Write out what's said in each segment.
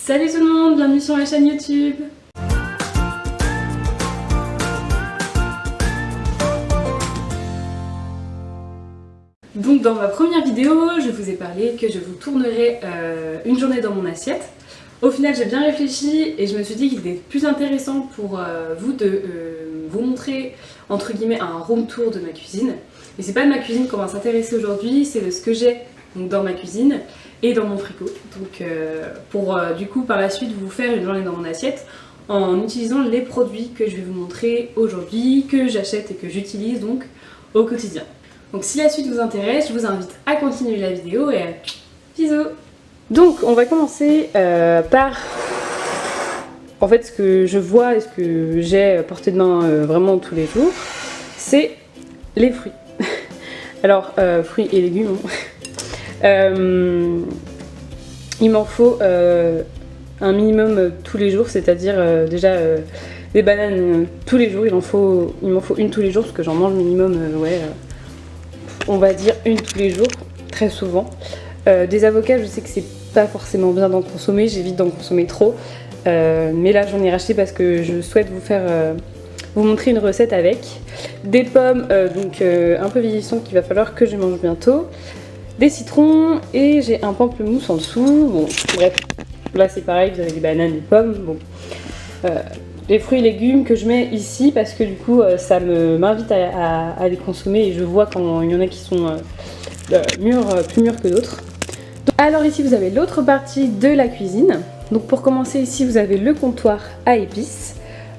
Salut tout le monde, bienvenue sur ma chaîne YouTube. Donc dans ma première vidéo, je vous ai parlé que je vous tournerai une journée dans mon assiette. Au final, j'ai bien réfléchi et je me suis dit qu'il était plus intéressant pour vous de vous montrer entre guillemets un room tour de ma cuisine. Et c'est pas de ma cuisine qu'on va s'intéresser aujourd'hui, c'est de ce que j'ai dans ma cuisine et dans mon frigo. Donc pour du coup par la suite vous faire une journée dans mon assiette en utilisant les produits que je vais vous montrer aujourd'hui, que j'achète et que j'utilise donc au quotidien. Donc si la suite vous intéresse, je vous invite à continuer la vidéo et bisous. Donc on va commencer par en fait ce que je vois et ce que j'ai porté de main vraiment tous les jours, c'est les fruits. Alors fruits et légumes. Il m'en faut un minimum tous les jours, c'est-à-dire déjà des bananes tous les jours, il m'en faut une tous les jours parce que j'en mange minimum on va dire une tous les jours, très souvent. Des avocats, je sais que c'est pas forcément bien d'en consommer, j'évite d'en consommer trop, mais là j'en ai racheté parce que je souhaite vous montrer une recette avec des pommes donc un peu vieillissantes qu'il va falloir que je mange bientôt, des citrons et j'ai un pamplemousse en dessous. Bon bref, là c'est pareil, vous avez des bananes, des pommes, bon. Les fruits et légumes que je mets ici parce que du coup ça m'invite à les consommer et je vois quand il y en a qui sont plus mûrs que d'autres. Alors ici vous avez l'autre partie de la cuisine. Donc pour commencer ici vous avez le comptoir à épices.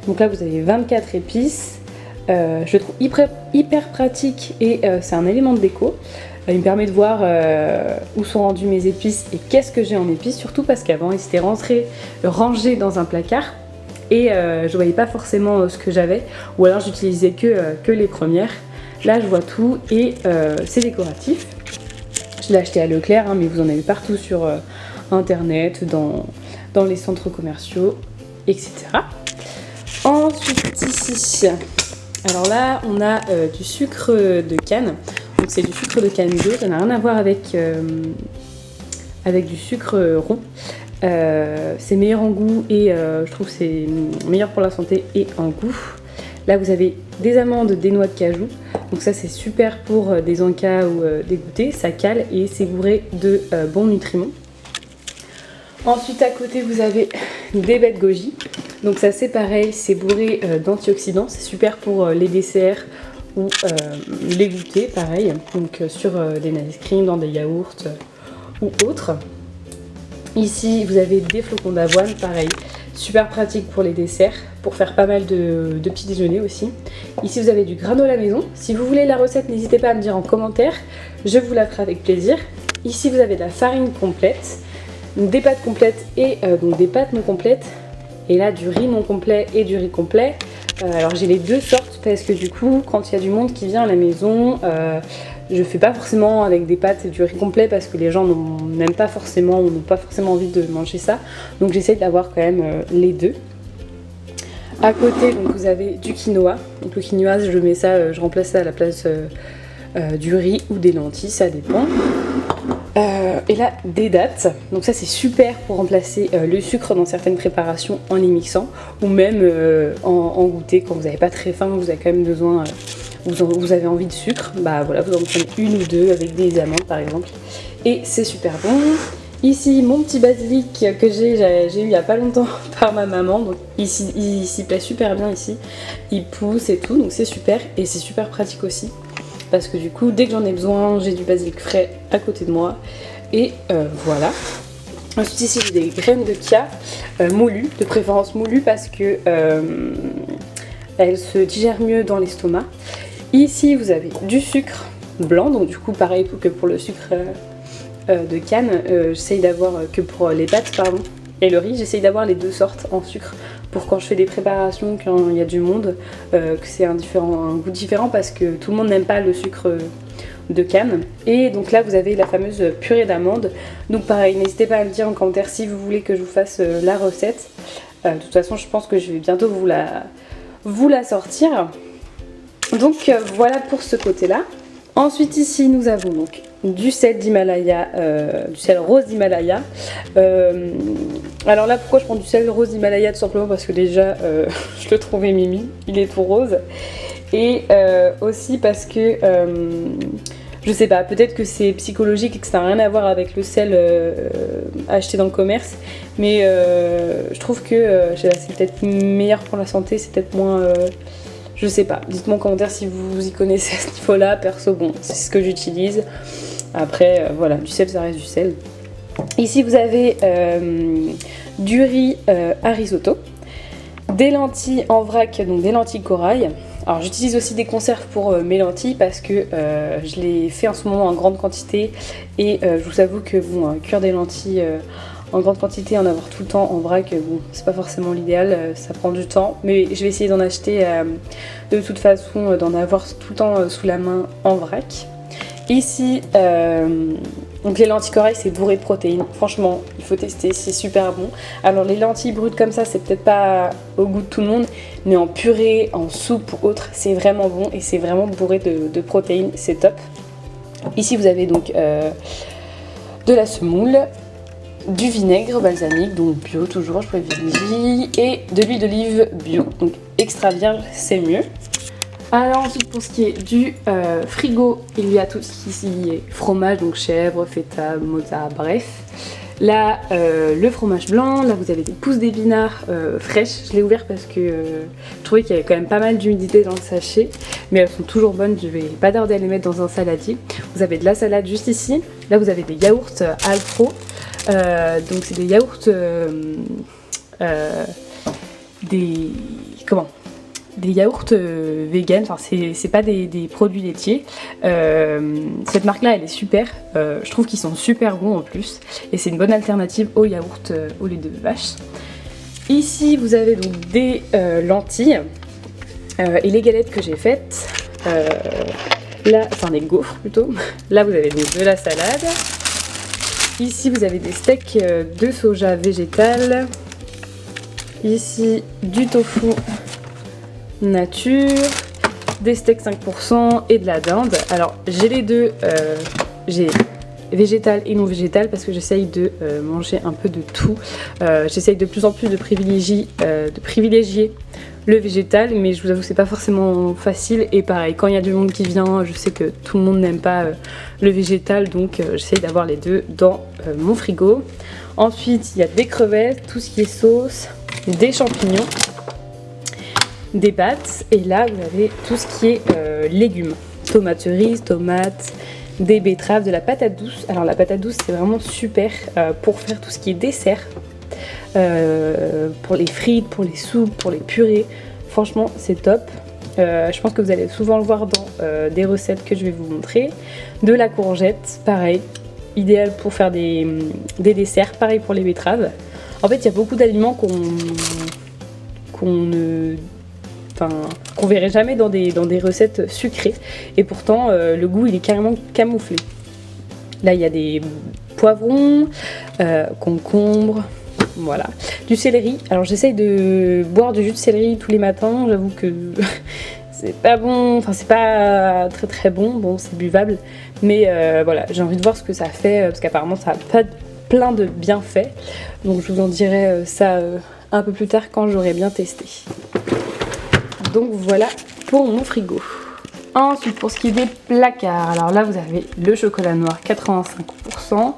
Donc là vous avez 24 épices. Je le trouve hyper pratique et c'est un élément de déco. Il me permet de voir où sont rendues mes épices et qu'est-ce que j'ai en épices, surtout parce qu'avant ils étaient rangés dans un placard et je voyais pas forcément ce que j'avais, ou alors j'utilisais que les premières. Là je vois tout et c'est décoratif. Je l'ai acheté à Leclerc, hein, mais vous en avez partout sur internet, dans les centres commerciaux, etc. Ensuite ici, alors là on a du sucre de canne. Donc c'est du sucre de canne bio, ça n'a rien à voir avec du sucre rond. C'est meilleur en goût et je trouve que c'est meilleur pour la santé et en goût. Là vous avez des amandes, des noix de cajou. Donc ça c'est super pour des encas ou des goûters, ça cale et c'est bourré de bons nutriments. Ensuite à côté vous avez des baies de goji. Donc ça c'est pareil, c'est bourré d'antioxydants, c'est super pour les desserts ou les goûters, pareil, donc sur des ice cream, dans des yaourts ou autres. Ici vous avez des flocons d'avoine, pareil, super pratique pour les desserts, pour faire pas mal de petits déjeuners aussi. Ici vous avez du granola maison. Si vous voulez la recette, n'hésitez pas à me dire en commentaire, je vous la ferai avec plaisir. Ici vous avez de la farine complète, des pâtes complètes et donc des pâtes non complètes. Et là du riz non complet et du riz complet. Alors j'ai les deux sortes parce que du coup quand il y a du monde qui vient à la maison, je fais pas forcément avec des pâtes et du riz complet parce que les gens n'aiment pas forcément ou n'ont pas forcément envie de manger ça. Donc j'essaie d'avoir quand même les deux. À côté donc, vous avez du quinoa. Donc le quinoa je mets ça, je remplace ça à la place du riz ou des lentilles, ça dépend. Et là des dattes, donc ça c'est super pour remplacer le sucre dans certaines préparations en les mixant ou même en goûter quand vous n'avez pas très faim, vous avez quand même besoin, vous avez envie de sucre, bah voilà vous en prenez une ou deux avec des amandes par exemple et c'est super bon. Ici mon petit basilic que j'ai eu il y a pas longtemps par ma maman, donc il s'y plaît super bien ici, il pousse et tout donc c'est super et c'est super pratique aussi. Parce que du coup, dès que j'en ai besoin, j'ai du basilic frais à côté de moi. Et voilà. Ensuite ici, j'ai des graines de chia moulues, de préférence moulues parce que elles se digèrent mieux dans l'estomac. Ici, vous avez du sucre blanc, donc du coup, pareil que pour le sucre de canne. J'essaye d'avoir que pour les pâtes, pardon, et le riz, j'essaye d'avoir les deux sortes en sucre. Pour quand je fais des préparations, quand il y a du monde, que c'est un goût différent parce que tout le monde n'aime pas le sucre de canne. Et donc là vous avez la fameuse purée d'amandes. Donc pareil, n'hésitez pas à me dire en commentaire si vous voulez que je vous fasse la recette. De toute façon je pense que je vais bientôt vous la sortir. Donc voilà pour ce côté là. Ensuite ici nous avons donc du sel d'Himalaya, du sel rose d'Himalaya. Alors là, pourquoi je prends du sel rose d'Himalaya? Tout simplement parce que déjà, je le trouvais mimi, il est tout rose. Et aussi parce que, je sais pas, peut-être que c'est psychologique et que ça n'a rien à voir avec le sel acheté dans le commerce. Mais je trouve que c'est peut-être meilleur pour la santé, c'est peut-être moins... je sais pas, dites-moi en commentaire si vous y connaissez à ce niveau-là. Perso, bon, c'est ce que j'utilise. Après, voilà, du sel, ça reste du sel. Ici, vous avez du riz à risotto, des lentilles en vrac, donc des lentilles corail. Alors, j'utilise aussi des conserves pour mes lentilles parce que je les fais en ce moment en grande quantité. Et je vous avoue que bon, cuire des lentilles en grande quantité, en avoir tout le temps en vrac, bon, c'est pas forcément l'idéal, ça prend du temps. Mais je vais essayer d'en acheter de toute façon, d'en avoir tout le temps sous la main en vrac. Ici, donc les lentilles corail, c'est bourré de protéines. Franchement, il faut tester, c'est super bon. Alors les lentilles brutes comme ça, c'est peut-être pas au goût de tout le monde, mais en purée, en soupe ou autre, c'est vraiment bon et c'est vraiment bourré de protéines, c'est top. Ici, vous avez donc de la semoule, du vinaigre balsamique, donc bio toujours, je privilégie, et de l'huile d'olive bio, donc extra vierge, c'est mieux. Alors ensuite pour ce qui est du frigo, il y a tout ce qui est fromage, donc chèvre, feta, mozza, bref. Là le fromage blanc, là vous avez des pousses d'épinards fraîches, je l'ai ouvert parce que je trouvais qu'il y avait quand même pas mal d'humidité dans le sachet, mais elles sont toujours bonnes, je vais pas tarder à les mettre dans un saladier. Vous avez de la salade juste ici, là vous avez des yaourts Alpro, donc c'est des yaourts des yaourts vegan, enfin c'est pas des produits laitiers. Cette marque là elle est super, je trouve qu'ils sont super bons en plus et c'est une bonne alternative aux yaourts au lait de vache. Ici vous avez donc des lentilles et les galettes que j'ai faites, là, enfin des gaufres plutôt, là vous avez donc de la salade. Ici vous avez des steaks de soja végétal, ici du tofu nature, des steaks 5% et de la dinde. Alors j'ai les deux, j'ai végétal et non végétal parce que j'essaye de manger un peu de tout. J'essaye de plus en plus de privilégier le végétal, mais je vous avoue c'est pas forcément facile. Et pareil, quand il y a du monde qui vient, je sais que tout le monde n'aime pas le végétal, donc j'essaye d'avoir les deux dans mon frigo. Ensuite il y a des crevettes, tout ce qui est sauce, des champignons, des pâtes, et là vous avez tout ce qui est légumes, tomates cerises, tomates, des betteraves, de la patate douce. Alors la patate douce c'est vraiment super pour faire tout ce qui est dessert, pour les frites, pour les soupes, pour les purées, franchement c'est top. Je pense que vous allez souvent le voir dans des recettes que je vais vous montrer. De la courgette, pareil, idéal pour faire des desserts, pareil pour les betteraves. En fait il y a beaucoup d'aliments qu'on verrait jamais dans des recettes sucrées, et pourtant le goût il est carrément camouflé. Là il y a des poivrons, concombres, voilà, du céleri. Alors j'essaye de boire du jus de céleri tous les matins, j'avoue que c'est pas bon, enfin c'est pas très très bon, bon c'est buvable, mais voilà, j'ai envie de voir ce que ça fait parce qu'apparemment ça a pas plein de bienfaits, donc je vous en dirai ça un peu plus tard quand j'aurai bien testé. Donc voilà pour mon frigo. Ensuite pour ce qui est des placards, alors là vous avez le chocolat noir 85%,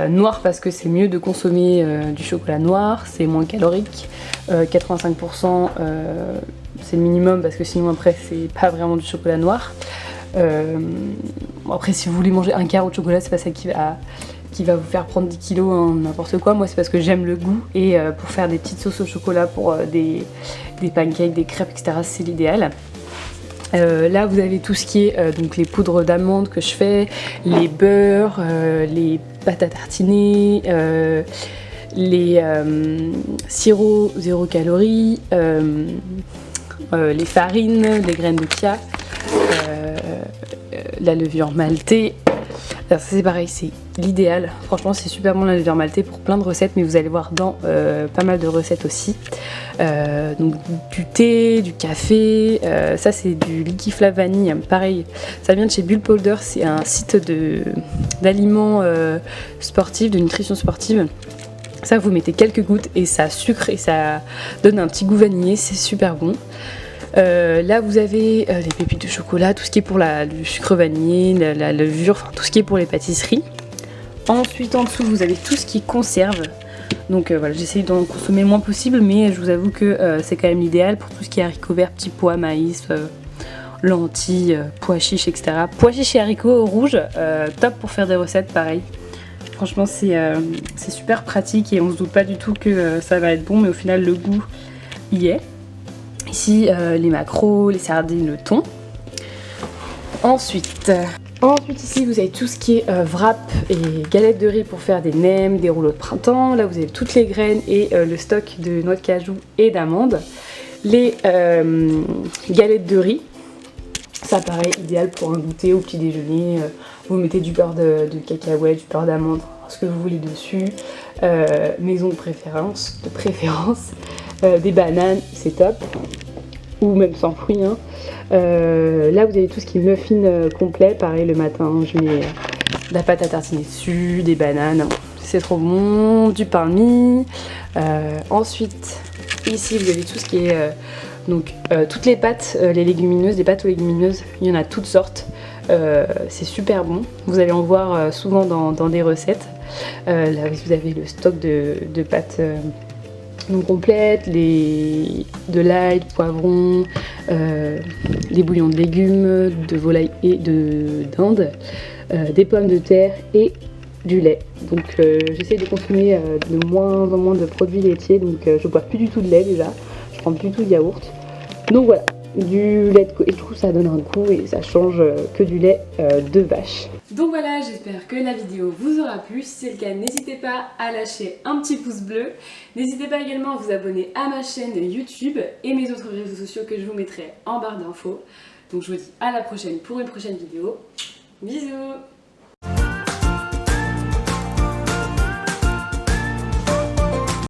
noir parce que c'est mieux de consommer du chocolat noir, c'est moins calorique, 85% c'est le minimum parce que sinon après c'est pas vraiment du chocolat noir. Après si vous voulez manger un carreau de chocolat, c'est pas ça qui va vous faire prendre 10 kilos, hein, n'importe quoi. Moi c'est parce que j'aime le goût, et pour faire des petites sauces au chocolat pour des pancakes, des crêpes, etc. c'est l'idéal. Là vous avez tout ce qui est donc les poudres d'amandes que je fais, les beurres, les pâtes à tartiner, les sirops 0 calories, les farines, les graines de chia, la levure maltée. Alors ça c'est pareil, c'est l'idéal. Franchement c'est super bon la levure maltais pour plein de recettes, mais vous allez voir dans pas mal de recettes aussi. Donc du thé, du café, ça c'est du Liquiflave vanille, pareil, ça vient de chez Bull Powder, c'est un site d'aliments sportifs, de nutrition sportive. Ça vous mettez quelques gouttes et ça sucre et ça donne un petit goût vanillé, c'est super bon. Là vous avez les pépites de chocolat, tout ce qui est pour le sucre vanillé, la levure, enfin tout ce qui est pour les pâtisseries. Ensuite en dessous vous avez tout ce qui est conserve. Donc voilà, j'essaye d'en consommer le moins possible, mais je vous avoue que c'est quand même l'idéal pour tout ce qui est haricots verts, petits pois, maïs, lentilles, pois chiches, etc. Pois chiches et haricots rouges, top pour faire des recettes pareil. Franchement c'est super pratique et on se doute pas du tout que ça va être bon, mais au final le goût y est. Ici les maquereaux, les sardines, le thon. Ensuite ici vous avez tout ce qui est wrap et galettes de riz pour faire des nems, des rouleaux de printemps. Là vous avez toutes les graines et le stock de noix de cajou et d'amandes. Les galettes de riz, ça paraît idéal pour un goûter au petit déjeuner. Vous mettez du beurre de cacahuète, du beurre d'amande, ce que vous voulez dessus. Maison de préférence, des bananes, c'est top. Ou même sans fruits. Hein. Là vous avez tout ce qui est muffin complet, pareil le matin je mets de la pâte à tartiner dessus, des bananes, c'est trop bon, du pain de mie. Ensuite ici vous avez tout ce qui est toutes les pâtes, les légumineuses, des pâtes aux légumineuses, il y en a toutes sortes, c'est super bon, vous allez en voir souvent dans des recettes. Là vous avez le stock de pâtes non complètes, de l'ail, du poivron, des bouillons de légumes, de volaille et de dinde, des pommes de terre et du lait. Donc j'essaie de consommer de moins en moins de produits laitiers, donc je bois plus du tout de lait déjà, je prends plus du tout de yaourt. Donc voilà, du lait de coco, et du coup ça donne un goût et ça change que du lait de vache. Donc voilà, j'espère que la vidéo vous aura plu. Si c'est le cas, n'hésitez pas à lâcher un petit pouce bleu. N'hésitez pas également à vous abonner à ma chaîne YouTube et mes autres réseaux sociaux que je vous mettrai en barre d'infos. Donc je vous dis à la prochaine pour une prochaine vidéo. Bisous!